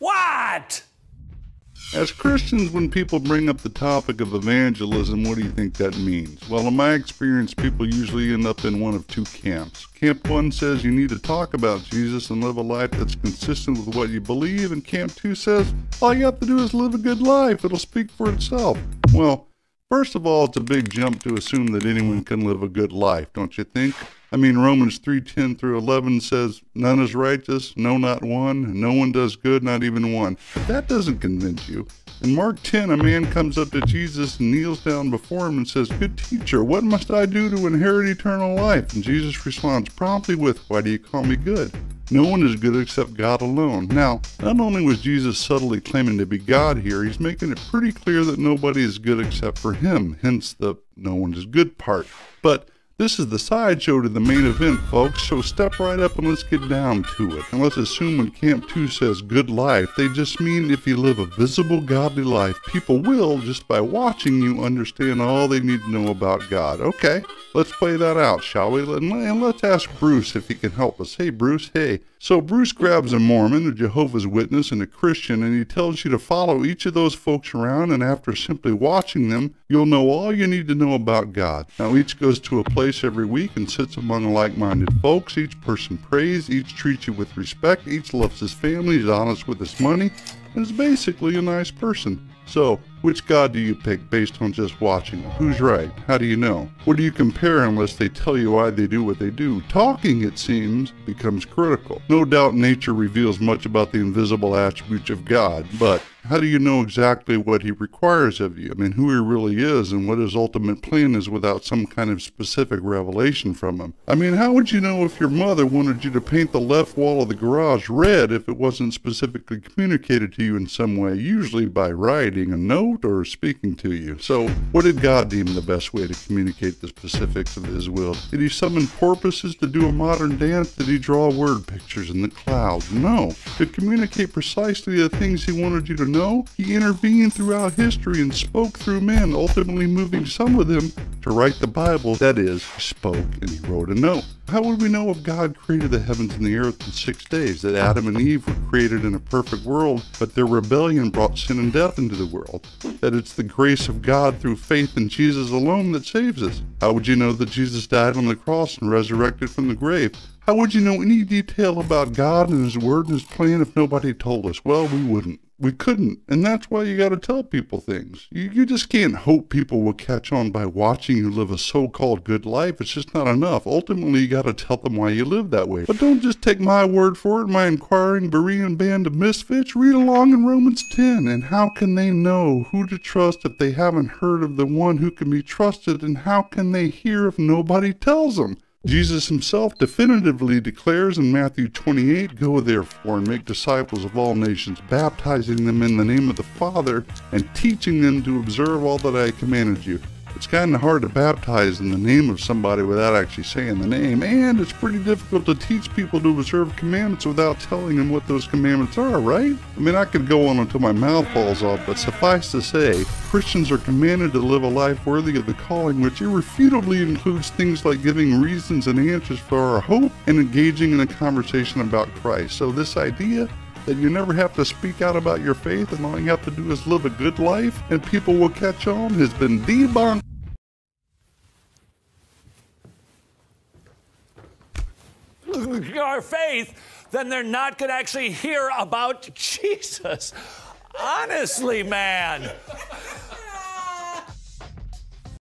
What? As Christians, when people bring up the topic of evangelism, what do you think that means? Well, in my experience, people usually end up in one of two camps. Camp 1 says you need to talk about Jesus and live a life that's consistent with what you believe, and Camp 2 says all you have to do is live a good life. It'll speak for itself. Well, first of all, it's a big jump to assume that anyone can live a good life, don't you think? I mean, Romans 3:10 through 11 says, none is righteous, no, not one. No one does good, not even one. But that doesn't convince you. In Mark 10, a man comes up to Jesus and kneels down before him and says, good teacher, what must I do to inherit eternal life? And Jesus responds promptly with, why do you call me good? No one is good except God alone. Now, not only was Jesus subtly claiming to be God here, he's making it pretty clear that nobody is good except for him, hence the no one is good part. But this is the sideshow to the main event, folks, so step right up and let's get down to it. And let's assume when Camp 2 says good life, they just mean if you live a visible, godly life, people will, just by watching you, understand all they need to know about God. Okay, let's play that out, shall we? And let's ask Bruce if he can help us. Hey, Bruce, hey. So Bruce grabs a Mormon, a Jehovah's Witness, and a Christian, and he tells you to follow each of those folks around, and after simply watching them, you'll know all you need to know about God. Now, each goes to a place every week and sits among like-minded folks. Each person prays, each treats you with respect, each loves his family, is honest with his money, and is basically a nice person. So, which God do you pick based on just watching them? Who's right? How do you know? What do you compare unless they tell you why they do what they do? Talking, it seems, becomes critical. No doubt nature reveals much about the invisible attributes of God, but how do you know exactly what he requires of you? I mean, who he really is and what his ultimate plan is without some kind of specific revelation from him? I mean, how would you know if your mother wanted you to paint the left wall of the garage red if it wasn't specifically communicated to you in some way, usually by writing a note or speaking to you? So, what did God deem the best way to communicate the specifics of his will? Did he summon porpoises to do a modern dance? Did he draw word pictures in the clouds? No. To communicate precisely the things he wanted you to know, he intervened throughout history and spoke through men, ultimately moving some of them to write the Bible. That is, he spoke and he wrote a note. How would we know if God created the heavens and the earth in 6 days, that Adam and Eve were created in a perfect world, but their rebellion brought sin and death into the world, that it's the grace of God through faith in Jesus alone that saves us? How would you know that Jesus died on the cross and resurrected from the grave? How would you know any detail about God and his word and his plan if nobody told us? Well, we wouldn't. We couldn't, and that's why you got to tell people things. You just can't hope people will catch on by watching you live a so-called good life. It's just not enough. Ultimately, you got to tell them why you live that way. But don't just take my word for it, my inquiring Berean band of misfits. Read along in Romans 10. And how can they know who to trust if they haven't heard of the one who can be trusted? And how can they hear if nobody tells them? Jesus himself definitively declares in Matthew 28, go therefore and make disciples of all nations, baptizing them in the name of the Father and teaching them to observe all that I commanded you. It's kind of hard to baptize in the name of somebody without actually saying the name, and it's pretty difficult to teach people to observe commandments without telling them what those commandments are, right? I mean, I could go on until my mouth falls off, but suffice to say, Christians are commanded to live a life worthy of the calling, which irrefutably includes things like giving reasons and answers for our hope and engaging in a conversation about Christ. So this idea that you never have to speak out about your faith and all you have to do is live a good life and people will catch on has been debunked. Our faith, then they're not going to actually hear about Jesus. Honestly, man.